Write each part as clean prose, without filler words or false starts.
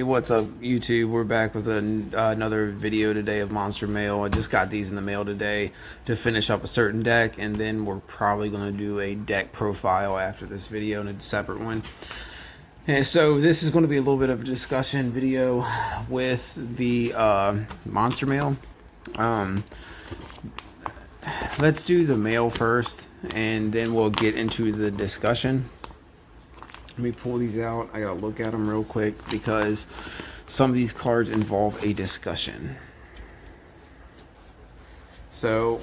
What's up, YouTube? We're back with another video today of Monster Mail. I just got these in the mail today to finish up a certain deck, and then we're probably going to do a deck profile after this video in a separate one. And so this is going to be a little bit of a discussion video with the Monster Mail. Let's do the mail first, and then we'll get into the discussion. Let me pull these out. I gotta look at them real quick because some of these cards involve a discussion. So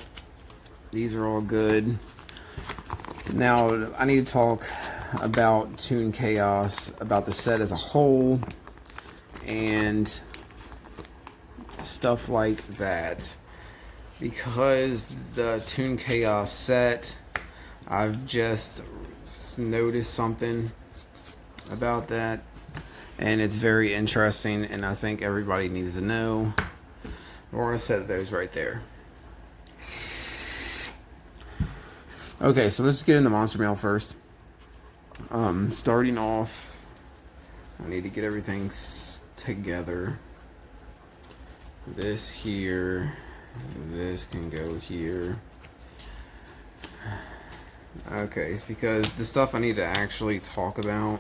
these are all good. Now I need to talk about Toon Chaos, about the set as a whole, and stuff like that. Because the Toon Chaos set, I've just noticed something about that, and it's very interesting, and I think everybody needs to know. We're going to set those right there. Okay, so let's get into Monster Mail first. Starting off, I need to get everything together. This here, this can go here. Okay, because the stuff I need to actually talk about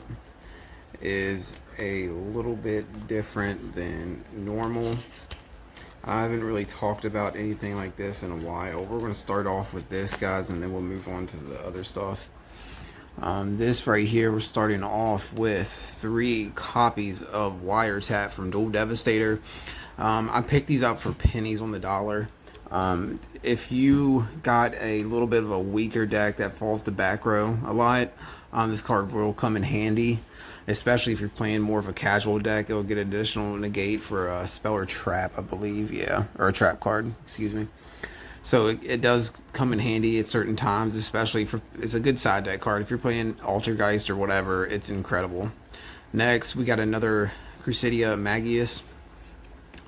is a little bit different than normal. I haven't really talked about anything like this in a while. We're going to start off with this, guys, and then we'll move on to the other stuff. This right here, we're starting off with 3 copies of Wiretap from Dual Devastator. I picked these up for pennies on the dollar. If you got a little bit of a weaker deck that falls to back row a lot, this card will come in handy, especially if you're playing more of a casual deck. It'll get additional negate for a spell or trap, I believe, yeah, or a trap card, excuse me. So it does come in handy at certain times, especially for, it's a good side deck card. If you're playing Altergeist or whatever, it's incredible. Next, we got another Crusadia Magius.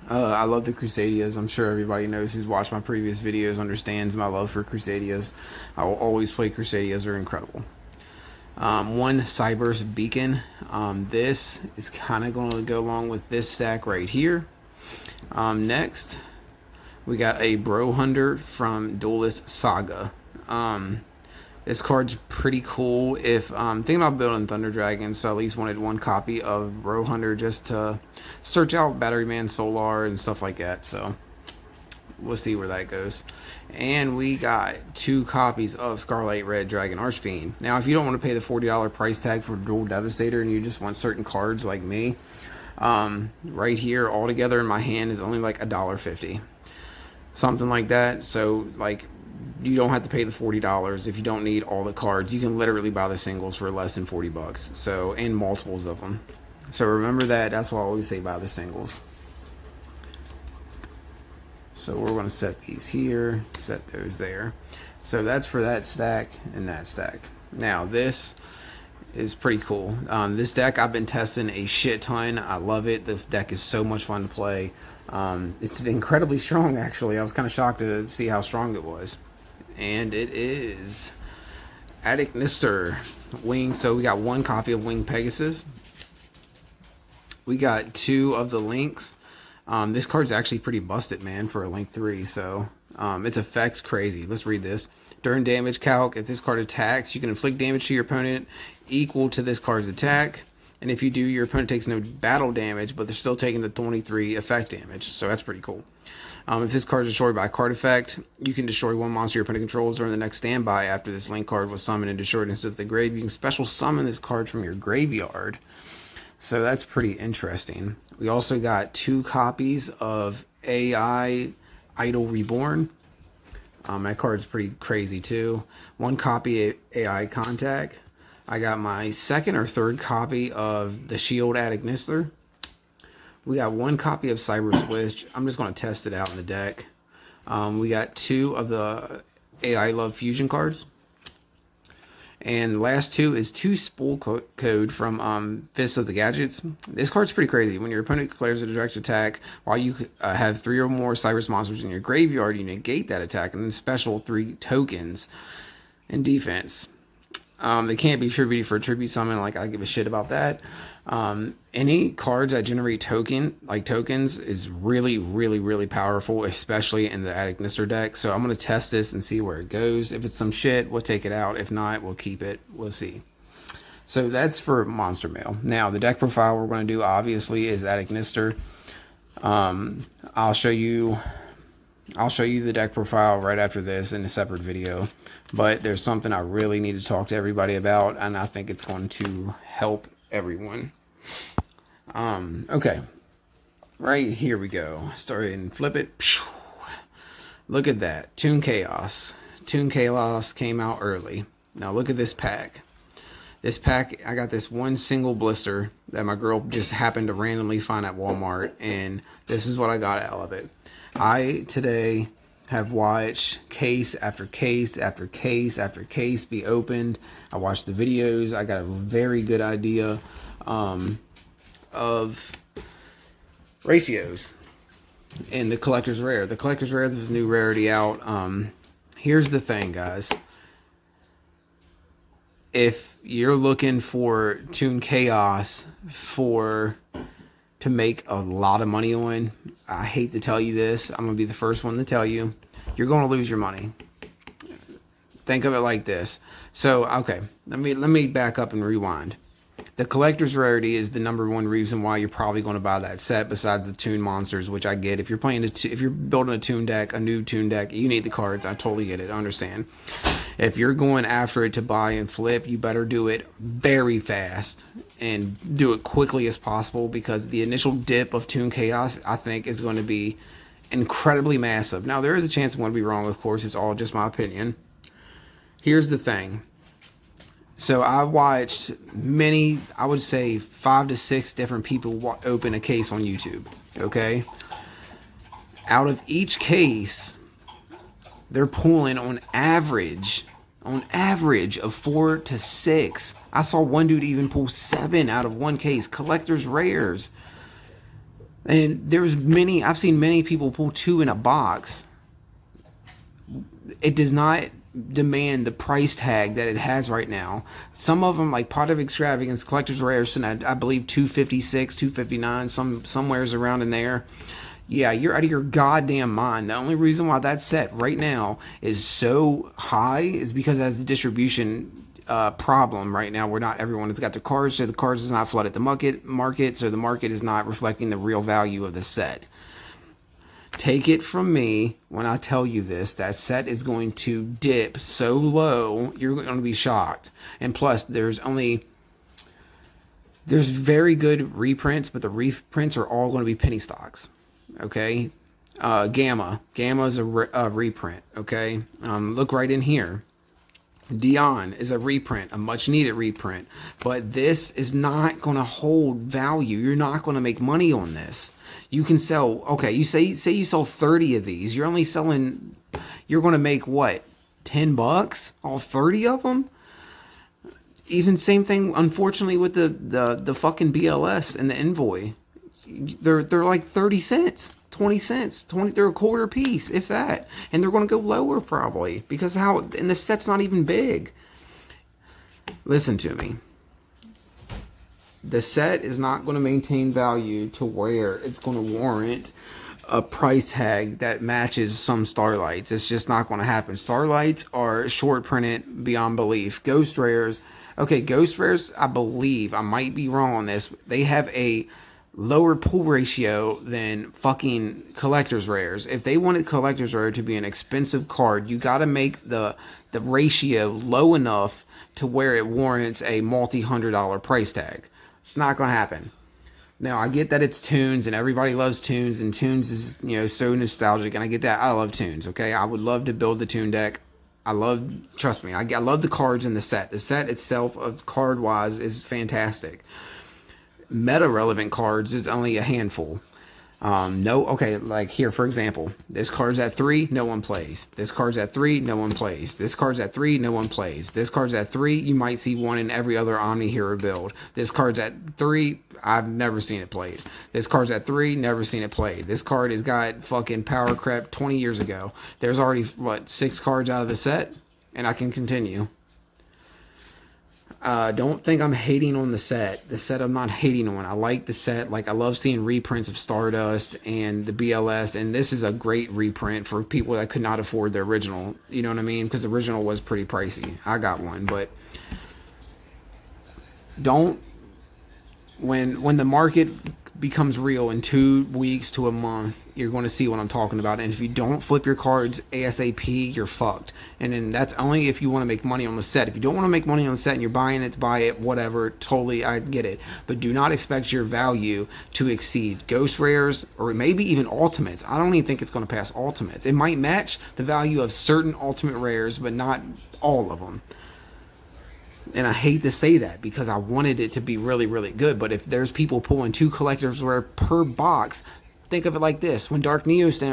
I love the Crusadias. I'm sure everybody knows who's watched my previous videos understands my love for Crusadias. I will always play Crusadias. They're incredible. One Cyberse Beacon. This is kind of going to go along with this stack right here. Next, we got a Bro Hunter from Duelist Saga. This card's pretty cool. If thinking about building Thunder Dragon, so I at least wanted 1 copy of Bro Hunter just to search out Battery Man Solar and stuff like that. So we'll see where that goes. And we got 2 copies of Scarlet Red Dragon Archfiend. Now, if you don't want to pay the $40 price tag for Dual Devastator and you just want certain cards like me, right here all together in my hand is only like $1.50, something like that. So like, you don't have to pay the $40 if you don't need all the cards. You can literally buy the singles for less than 40 bucks. So, and multiples of them. So remember that. That's why I always say buy the singles. So we're going to set these here, set those there. So that's for that stack and that stack. Now this is pretty cool. This deck I've been testing a shit ton. I love it. The deck is so much fun to play. It's incredibly strong, actually. I was kind of shocked to see how strong it was. And it is Adiknister Wing. So we got 1 copy of Wing Pegasus. We got 2 of the Links. This card's actually pretty busted, man, for a Link 3. So its effect's crazy. Let's read this. During damage calc, if this card attacks, you can inflict damage to your opponent equal to this card's attack. And if you do, your opponent takes no battle damage, but they're still taking the 23 effect damage. So that's pretty cool. If this card is destroyed by a card effect, you can destroy 1 monster your opponent controls during the next standby after this Link card was summoned and destroyed instead of the grave. You can special summon this card from your graveyard. So that's pretty interesting. We also got 2 copies of AI Idol Reborn. That card's pretty crazy too. 1 copy of AI Contact. I got my 2nd or 3rd copy of the Shield Adiknister. We got 1 copy of Cyber Switch. I'm just going to test it out in the deck. We got 2 of the AI Love Fusion cards. And the last 2 is 2 Spool Code from Fist of the Gadgets. This card's pretty crazy. When your opponent declares a direct attack, while you have 3 or more Cyrus monsters in your graveyard, you negate that attack and then special 3 tokens in defense. They can't be tributed for a tribute summon. Like, I give a shit about that. Any cards that generate tokens is really, really, really powerful, especially in the Attic Nister deck. So I'm going to test this and see where it goes. If it's some shit, we'll take it out. If not, we'll keep it. We'll see. So that's for Monster Mail. Now, the deck profile we're going to do, obviously, is Attic Nister. I'll show you the deck profile right after this in a separate video. But there's something I really need to talk to everybody about, and I think it's going to help everyone. Okay. Right, here we go. Start and flip it. Look at that. Toon Chaos. Toon Chaos came out early. Now look at this pack. This pack, I got this one single blister that my girl just happened to randomly find at Walmart, and this is what I got out of it. I today have watched case after case after case after case be opened. I watched the videos. I got a very good idea of ratios in the collector's rare. The collector's rare, there's a new rarity out. Here's the thing, guys. If you're looking for Toon Chaos to make a lot of money on, I hate to tell you this, I'm gonna be the first one to tell you, you're gonna lose your money. Think of it like this. So, okay, let me back up and rewind. The collector's rarity is the #1 reason why you're probably going to buy that set, besides the Toon monsters, which I get. If you're if you're building a Toon deck, a new Toon deck, you need the cards. I totally get it. I understand. If you're going after it to buy and flip, you better do it very fast and do it quickly as possible, because the initial dip of Toon Chaos, I think, is going to be incredibly massive. Now, there is a chance I'm going to be wrong, of course. It's all just my opinion. Here's the thing. So I watched many, I would say 5 to 6 different people open a case on YouTube, okay? Out of each case, they're pulling on average of 4 to 6. I saw one dude even pull 7 out of one case, collector's rares. And I've seen many people pull 2 in a box. It does not demand the price tag that it has right now. Some of them, like Pot of Extravagance, collector's rares, and I believe 256, 259, somewhere's around in there. Yeah, you're out of your goddamn mind. The only reason why that set right now is so high is because it has the distribution problem right now, where not everyone has got their cards, so the cards does not flood at the market, so the market is not reflecting the real value of the set. Take it from me when I tell you this, that set is going to dip so low, you're going to be shocked. And plus, there's very good reprints, but the reprints are all going to be penny stocks. Okay? Gamma is a reprint. Okay? Look right in here. Dion is a reprint, a much needed reprint, but this is not going to hold value. You're not going to make money on this. You can sell, okay, you say you sell 30 of these, you're only selling, you're going to make what, $10 all 30 of them? Even same thing, unfortunately, with the fucking BLS and the Envoy. They're like 30 cents. 20 cents, they're a quarter piece, if that, and they're going to go lower probably, because and the set's not even big. Listen to me, the set is not going to maintain value to where it's going to warrant a price tag that matches some Starlights. It's just not going to happen. Starlights are short printed beyond belief. Ghost rares, okay, Ghost rares, I believe, I might be wrong on this, they have a lower pull ratio than fucking collector's rares. If they wanted collector's rare to be an expensive card, you got to make the ratio low enough to where it warrants a multi-$100 price tag. It's not going to happen. Now, I get that it's Toons and everybody loves Toons, and Toons is, so nostalgic, and I get that. I love Toons, okay? I would love to build the Toon deck. Trust me, I love the cards in the set. The set itself, of card-wise, is fantastic. Meta relevant cards is only a handful. Like here, for example, this card's at 3, no one plays. This card's at 3, no one plays. This card's at 3, no one plays. This card's at 3, you might see one in every other Omni Hero build. This card's at 3, I've never seen it played. This card's at 3, never seen it played. This card has got fucking power crept 20 years ago. There's already, 6 cards out of the set? And I can continue. Don't think I'm hating on the set. The set I'm not hating on. I like the set. Like, I love seeing reprints of Stardust and the BLS, and this is a great reprint for people that could not afford the original. You know what I mean? Because the original was pretty pricey. I got one, but don't, when the market becomes real in 2 weeks to a month, you're going to see what I'm talking about. And if you don't flip your cards ASAP, you're fucked. And then that's only if you want to make money on the set. If you don't want to make money on the set and you're buying it to buy it, whatever, totally, I get it. But do not expect your value to exceed Ghost Rares or maybe even Ultimates. I don't even think it's going to pass Ultimates. It might match the value of certain Ultimate Rares, but not all of them. And I hate to say that because I wanted it to be really, really good. But if there's people pulling 2 collectors rare per box, think of it like this. When Dark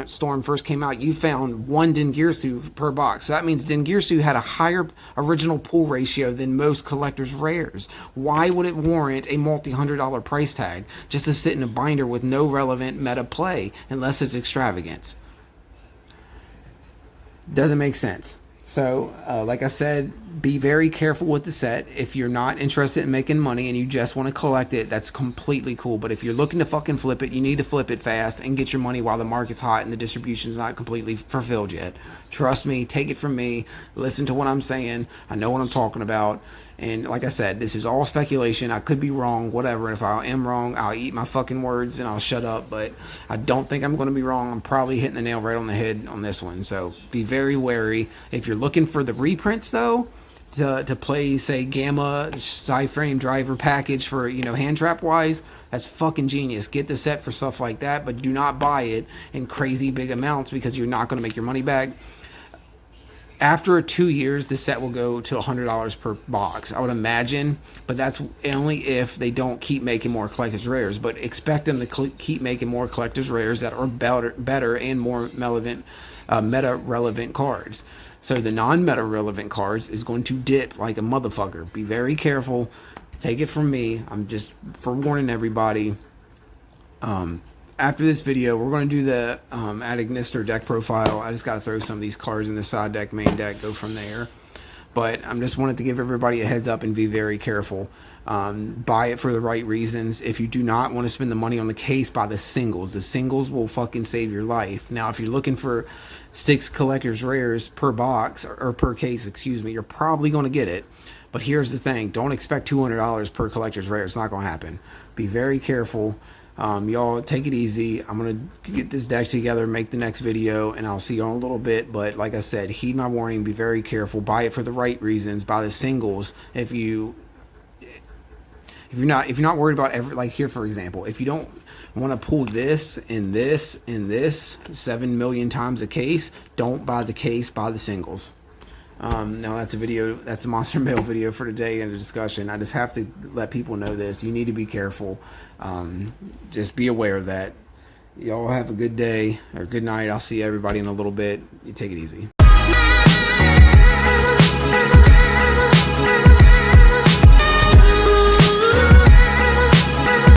Storm first came out, you found 1 Dingirsu per box. So that means Dingirsu had a higher original pull ratio than most collectors rares. Why would it warrant a multi-$100 price tag just to sit in a binder with no relevant meta play unless it's extravagance? Doesn't make sense. So, like I said, be very careful with the set. If you're not interested in making money and you just want to collect it, that's completely cool. But if you're looking to fucking flip it, you need to flip it fast and get your money while the market's hot and the distribution's not completely fulfilled yet. Trust me, take it from me. Listen to what I'm saying. I know what I'm talking about. And like I said, this is all speculation. I could be wrong, whatever. If I am wrong, I'll eat my fucking words and I'll shut up. But I don't think I'm going to be wrong. I'm probably hitting the nail right on the head on this one. So be very wary. If you're looking for the reprints, though, to play, say, Gamma, Cyframe Driver package for, you know, hand trap wise, that's fucking genius. Get the set for stuff like that, but do not buy it in crazy big amounts because you're not going to make your money back. After 2 years, the set will go to $100 per box, I would imagine. But that's only if they don't keep making more collector's rares. But expect them to keep making more collector's rares that are better and more meta-relevant cards. So the non-meta relevant cards is going to dip like a motherfucker. Be very careful. Take it from me. I'm just forewarning everybody. After this video, we're going to do the Ad Ignister deck profile. I just got to throw some of these cards in the side deck, main deck, go from there. But I'm just wanted to give everybody a heads up and be very careful. Buy it for the right reasons. If you do not want to spend the money on the case, buy the singles. The singles will fucking save your life. Now, if you're looking for 6 collector's rares per box, or per case, excuse me, you're probably going to get it. But here's the thing. Don't expect $200 per collector's rare. It's not going to happen. Be very careful. Y'all take it easy. I'm going to get this deck together, make the next video, and I'll see you in a little bit. But like I said, heed my warning, be very careful. Buy it for the right reasons. Buy the singles. If you're not worried about like here, for example, if you don't want to pull this and this and this 7 million times a case, don't buy the case, buy the singles. Now that's a Monster Mail video for today and a discussion. I just have to let people know this. You need to be careful. Just be aware of that. Y'all have a good day or good night. I'll see everybody in a little bit. You take it easy.